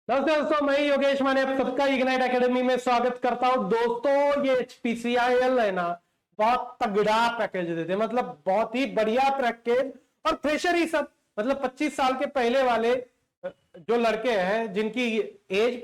नमस्ते दोस्तों, मैं योगेश माने आप सबका इग्नाइट एकेडमी में स्वागत करता हूं। दोस्तों ये HPCIL है ना, बहुत तगड़ा पैकेज देते हैं, मतलब बहुत ही बढ़िया पैकेज। और फ्रेशर ही सब, मतलब 25 साल के पहले वाले जो लड़के हैं जिनकी एज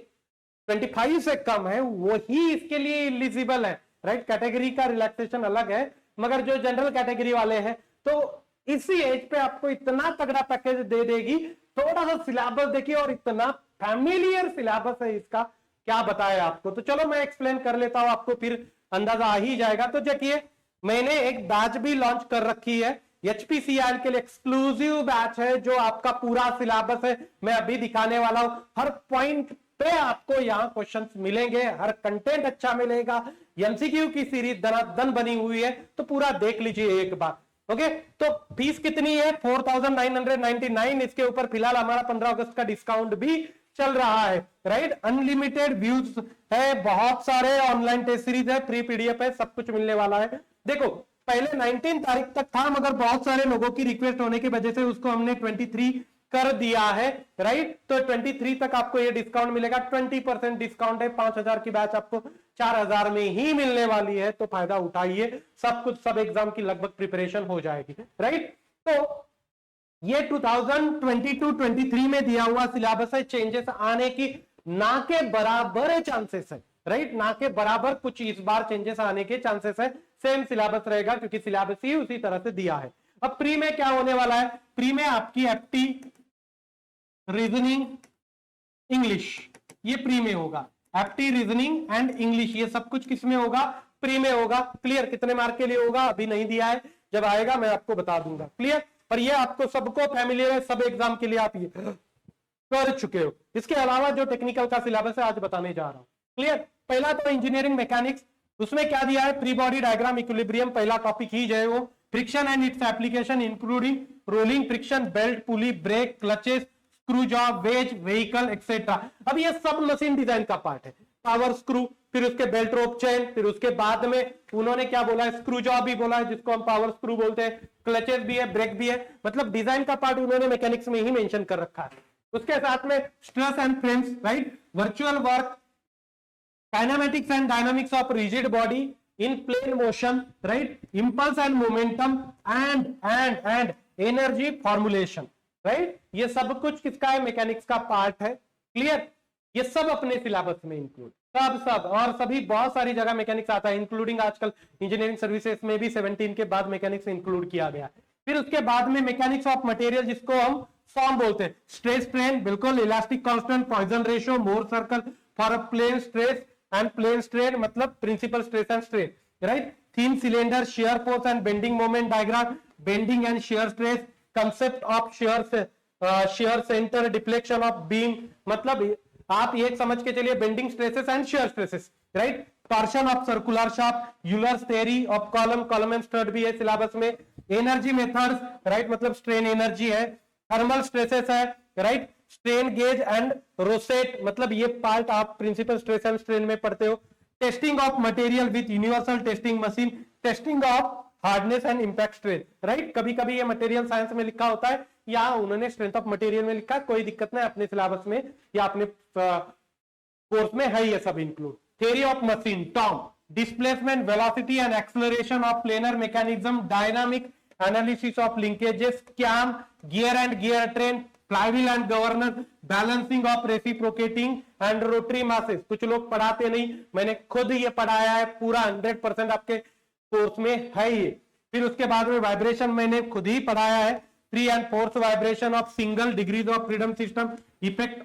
25 से कम है वही इसके लिए एलिजिबल है। राइट, कैटेगरी का रिलैक्सेशन अलग है, मगर जो जनरल कैटेगरी वाले हैं तो इसी एज पे आपको इतना तगड़ा पैकेज दे देगी। थोड़ा सा सिलेबस देखिए, और इतना फैमिलियर सिलेबस है इसका, क्या बताए आपको। तो चलो मैं एक्सप्लेन कर लेता हूं, आपको फिर अंदाजा आ ही जाएगा। तो देखिए, मैंने एक बैच भी लॉन्च कर रखी है, HPCIL के लिए एक्सक्लूसिव बैच है, जो आपका पूरा सिलेबस है मैं अभी दिखाने वाला हूं। हर पॉइंट पे आपको यहां क्वेश्चंस मिलेंगे, हर कंटेंट अच्छा मिलेगा। MCQ की सीरीज दनादन बनी हुई है, तो पूरा देख लीजिए एक बार। ओके, तो फीस कितनी है? 4999। इसके ऊपर फिलहाल हमारा 15 अगस्त का डिस्काउंट भी चल रहा है। राइट, अनलिमिटेड व्यूज है, बहुत सारे ऑनलाइन टेस्ट सीरीज है, फ्री PDF है, सब कुछ मिलने वाला है। देखो, पहले 19 तारीख तक था, मगर बहुत सारे लोगों की रिक्वेस्ट होने की वजह से उसको हमने 23 कर दिया है। राइट, तो 23 तक आपको ये डिस्काउंट मिलेगा। 20% डिस्काउंट है, 5000 की बैच आपको 4000 में ही मिलने वाली है, तो फायदा उठाइए। सब कुछ, सब एग्जाम की लगभग प्रिपरेशन हो जाएगी। राइट, तो ये 2022-23 में दिया हुआ सिलेबस है। चेंजेस आने की ना के बराबर चांसेस है। राइट, ना के बराबर, कुछ इस बार चेंजेस आने के चांसेस है। सेम सिलेबस रहेगा क्योंकि सिलेबस ही उसी तरह से दिया है। अब प्री में क्या होने वाला है? प्री में आपकी FT, रीजनिंग, इंग्लिश, ये प्री में होगा। FT, रीजनिंग एंड इंग्लिश, ये सब कुछ किस में होगा? प्री में होगा। क्लियर? कितने मार्क के लिए होगा अभी नहीं दिया है, जब आएगा मैं आपको बता दूंगा। क्लियर? पर ये आपको सबको फैमिलियर है, सब एग्जाम के लिए आप ये कर चुके हो। इसके अलावा जो टेक्निकल का सिलेबस है आज बताने जा रहा हूं। क्लियर? पहला तो इंजीनियरिंग मैकेनिक्स, उसमें क्या दिया है? फ्री बॉडी डायग्राम, इक्विलिब्रियम पहला टॉपिक ही है वो। Friction and its application including rolling friction, belt, pulley, brake, clutches, screw jack, wedge, vehicle etcetera. अब ये सब मशीन डिजाइन का पार्ट है। पावर स्क्रू, फिर उसके बेल्ट रोप चेन, फिर उसके बाद में उन्होंने क्या बोला है? स्क्रू जॉब भी बोला है, जिसको हम पावर स्क्रू बोलते हैं। क्लचेस भी है, ब्रेक भी है, मतलब डिजाइन का पार्ट उन्होंने मैकेनिक्स में ही मेंशन कर रखा है। उसके साथ में stress and frames, right, virtual work, kinematics and dynamics of rigid body in plane motion, right, impulse and momentum and energy formulation. Right, ये सब कुछ किसका है? मैकेनिक्स का पार्ट है। क्लियर? ये सब अपने सिलेबस में इंक्लूड, सब और सभी, बहुत सारी जगह मैकेनिक्स आता है, इंक्लूडिंग आजकल इंजीनियरिंग सर्विसेज में भी 17 के बाद मैकेनिक्स इंक्लूड किया गया है। फिर उसके बाद में मैकेनिक्स ऑफ मटेरियल, जिसको हम फॉर्म बोलते हैं। स्ट्रेस स्ट्रेन, बिल्कुल, elastic constant, Poisson ratio, Mohr circle for plane stress and plane strain, मतलब principal stress and strain. Right, thin cylinder, shear force and bending moment diagram, bending and shear stress, concept of shear centre deflection of beam, मतलब आप ये समझ के चलिए, bending stresses and shear stresses. Right, torsion of circular shaft, Euler's theory of column and strut भी है syllabus में। Energy methods, right, मतलब स्ट्रेन एनर्जी है। थर्मल स्ट्रेसेस है, right, strain gauge and rosette, मतलब ये पार्ट आप प्रिंसिपल स्ट्रेस एंड स्ट्रेन में पढ़ते हो। Testing of material with universal testing machine, testing of hardness and impact strain. Right, कभी कभी ये मटेरियल साइंस में लिखा होता है, या उन्होंने स्ट्रेंथ ऑफ मटेरियल में लिखा है, कोई दिक्कत नहीं, अपने सिलेबस में या अपने कोर्स में है ये सब include. Theory of machine, TOM, displacement, velocity and acceleration of planar mechanism, dynamic analysis of linkages, cam, gear and gear train, flywheel and governor, balancing of reciprocating and rotary masses. कुछ लोग पढ़ाते नहीं, मैंने खुद ये पढ़ाया है, पूरा 100% आपके कोर्स में है ये। फिर उसके बाद में वाइब्रेशन मैंने खुद ही पढ़ाया है, 3 and 4 vibration of single degrees of freedom system, effect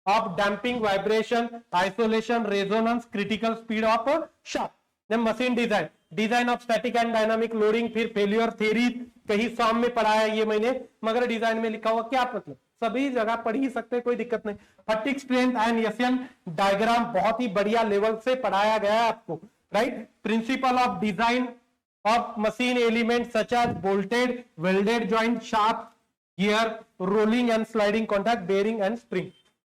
of damping, vibration, isolation, resonance, critical speed of shock. then machine design, design of static and dynamic loading, फिर failure theory, कहीं फॉर्म में पढ़ाया ये मैंने, मगर डिजाइन में लिखा हुआ, क्या मतलब सभी जगह पढ़ ही सकते, कोई दिक्कत नहीं। फटिक स्ट्रेंथ एंड एशियन डायग्राम, बहुत ही बढ़िया लेवल से पढ़ाया गया है आपको। Right, principle of design of machine elements such as bolted, welded joint, shaft, gear, rolling and sliding contact, bearing and spring,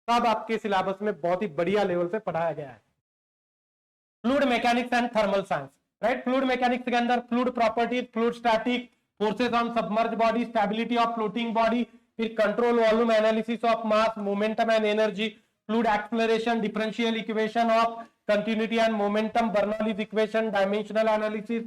सब आपके सिलेबस में बहुत ही बढ़िया लेवल से पढ़ाया गया है। Fluid mechanics and thermal science, right, fluid mechanics के अंदर fluid properties, fluid static, forces on submerge body, stability of floating body, फिर control volume analysis of mass, momentum and energy, fluid acceleration, differential equation of continuity and momentum, Bernoulli's equation, dimensional analysis,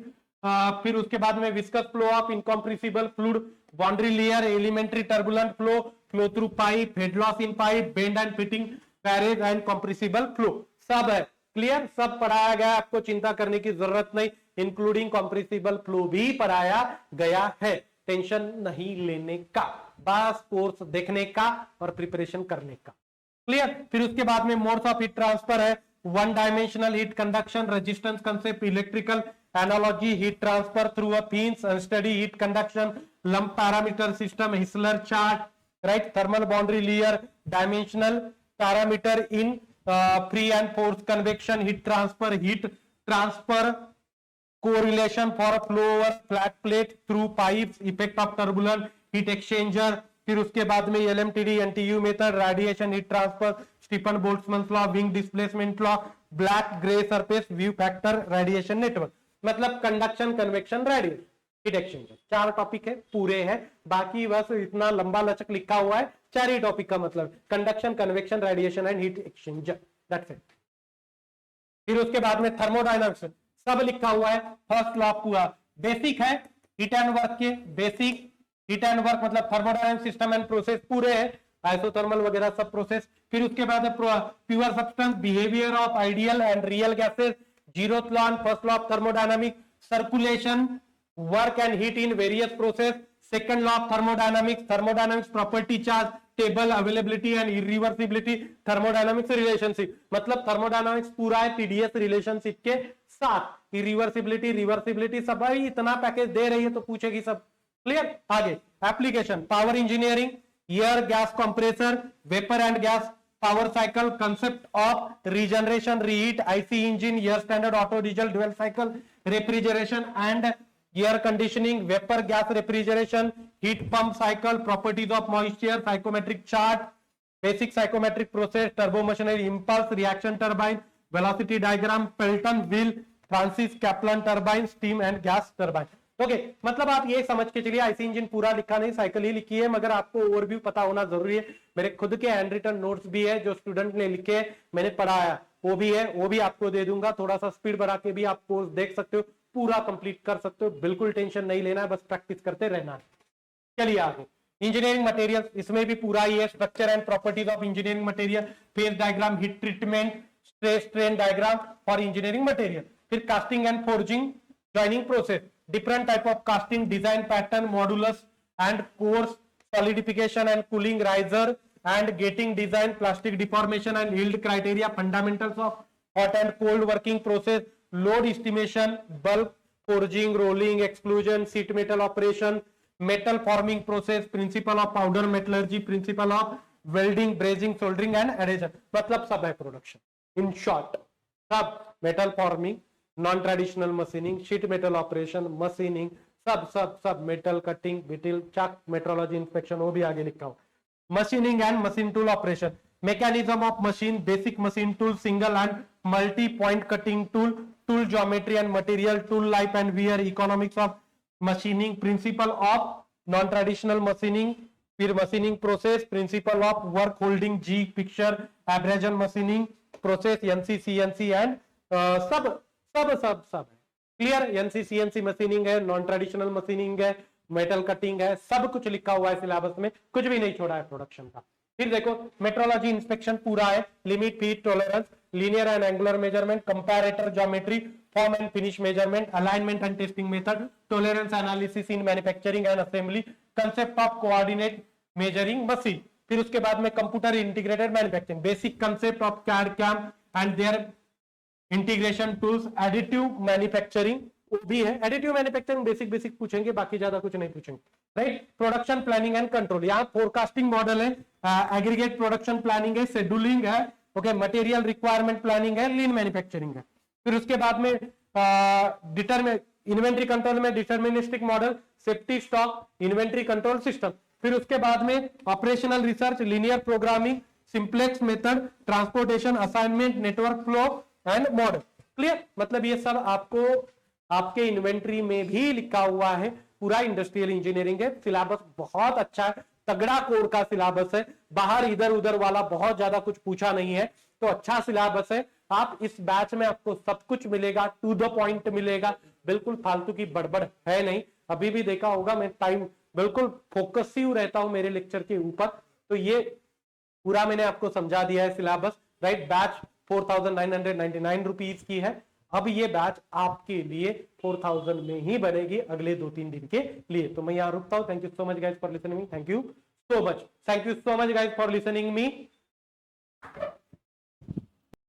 फिर उसके बाद में viscous flow of incompressible fluid, boundary layer, elementary turbulent flow, flow through pipe, head loss in pipe, bend and fitting, Perez and compressible flow, सब है clear, सब पढ़ाया गया, आपको चिंता करने की जरूरत नहीं, इंक्लूडिंग कंप्रेसिबल फ्लो भी पढ़ाया गया है, टेंशन नहीं लेने का, बस कोर्स देखने का और प्रिपरेशन करने का, क्लियर। फिर उसके बाद में मोड्स ऑफ हीट ट्रांसफर है, one dimensional heat conduction, resistance concept, electrical analogy, heat transfer through a fins, unsteady heat conduction, lump parameter system, Heisler chart, right, thermal boundary layer, dimensional parameter in free and force convection, heat transfer correlation for a flow over flat plate through pipes, effect of turbulent heat exchanger, फिर उसके बाद में LMTD, NTU method, radiation heat transfer, Stefan Boltzmann law, wing displacement law, black grey surface, view factor, radiation network, मतलब conduction, convection, radiation, heat exchanger, 4 topic है, पूरे हैं, बाकी बस इतना लंबा लचक लिखा हुआ है, 4 ही टॉपिक का मतलब conduction, convection, radiation and heat exchanger, that's it. फिर उसके बाद में थर्मोडायनामिक्स सब लिखा हुआ है, फर्स्ट लॉ पूरा बेसिक है, हीट एंड वर्क के बेसिक, हीट एंड वर्क मतलब थर्मोडायनामिक सिस्टम एंड प्रोसेस पूरे है, आइसोथर्मल वगैरह सब प्रोसेस। फिर उसके बाद pure substance, behaviour of ideal and real gases, zeroth law and first law of thermodynamic, circulation, work and heat in various process, second law of thermodynamics property charge, table, availability and irreversibility, thermodynamics relationship, मतलब thermodynamics पूरा है TDS relationship के साथ, reversibility सब भाई इतना package दे रही है तो पूछेगी सब, क्लियर। आगे application, power engineering, air gas compressor, vapour and gas power cycle, concept of regeneration, reheat, IC engine, air standard Otto diesel dual cycle, refrigeration and air conditioning, vapour gas refrigeration, heat pump cycle, properties of moisture, psychrometric chart, basic psychrometric process, turbo machinery, impulse reaction turbine, velocity diagram, Pelton wheel, Francis Kaplan turbine, steam and gas turbine. Okay, मतलब आप ये समझ के चलिए, IC engine पूरा लिखा नहीं, cycle ही लिखी है, मगर आपको ओवरव्यू पता होना जरूरी है। मेरे खुद के हैंड रिटन नोट्स भी है जो स्टूडेंट ने लिखे, मैंने पढ़ाया, वो भी है, वो भी आपको दे दूंगा, थोड़ा सा स्पीड बढ़ा के भी आप कोर्स देख सकते हो, पूरा कंप्लीट कर सकते हो, बिल्कुल टेंशन नहीं लेना है, बस प्रैक्टिस करते रहना है। चलिए आगे, इंजीनियरिंग मटेरियल, इसमें भी पूरा ही है, structure and properties of engineering material, phase diagram, heat treatment, stress strain diagram for engineering material. फिर casting and forging, joining process, different type of casting, design pattern, modulus and cores, solidification and cooling, riser and gating design, plastic deformation and yield criteria, fundamentals of hot and cold working process, load estimation, bulk forging, rolling, exclusion, sheet metal operation, metal forming process, principle of powder metallurgy, principle of welding, brazing, soldering and adhesion, मतलब सब है production. In short सब, metal forming, non traditional machining, sheet metal operation, machining, सब सब सब, metal cutting, बिटिल, चक, metrology inspection, वो भी आगे लिखा हो, machining and machine tool operation, mechanism of machine, basic machine tool, single and multi point cutting tool, tool geometry and material, tool life and wear, economics of machining, principle of non traditional machining, फिर machinining process, principle of work holding, G picture, abrasion machining process, NC CNC and सब सब सब सब है, clear. NC CNC machining है, non traditional machining है, metal cutting है, सब कुछ लिखा हुआ है सिलेबस में, कुछ भी नहीं छोड़ा है प्रोडक्शन का। फिर देखो मेट्रोलॉजी इंस्पेक्शन पूरा है, limit, fit, tolerance, linear and angular measurement, comparator geometry, form and finish measurement, alignment and testing method, tolerance analysis in manufacturing and assembly, concept of coordinate measuring machine. फिर उसके बाद में computer integrated manufacturing, basic concept of CAD CAM and their integration tools, additive manufacturing भी है, additive manufacturing basic basic पूछेंगे, बाकी ज्यादा कुछ नहीं पूछेंगे, right. Production planning and control, यहाँ फोरकास्टिंग मॉडल है, एग्रीगेट प्रोडक्शन प्लानिंग है, शेड्यूलिंग है, ओके, मटेरियल रिक्वायरमेंट प्लानिंग है, लीन मैन्युफैक्चरिंग है। फिर उसके बाद में इन्वेंट्री कंट्रोल में deterministic model, safety stock, inventory control system. फिर उसके बाद में operational research, linear programming, simplex method, transportation, assignment, network flow and model, clear. मतलब ये सब आपको आपके इन्वेंट्री में भी लिखा हुआ है, पूरा इंडस्ट्रियल इंजीनियरिंग है, सिलेबस बहुत अच्छा है, तगड़ा कोर का सिलेबस है, बाहर इधर उधर वाला बहुत ज्यादा कुछ पूछा नहीं है, तो अच्छा सिलेबस है। आप इस बैच में आपको सब कुछ मिलेगा, टू द पॉइंट मिलेगा, बिल्कुल फालतू की बड़बड़ है नहीं। अभी भी देखा होगा मैं टाइम बिल्कुल फोकसिव रहता हूं मेरे लेक्चर के ऊपर, तो ये पूरा मैंने आपको समझा दिया है सिलेबस, राइट। बैच 4,999 रुपीज की है। अब ये बैच आपके लिए 4,000 में ही बनेगी अगले 2-3 दिन के लिए। तो मैं यहां रुकता हूं। Thank you so much guys for listening me, thank you so much, thank you so much guys for listening me.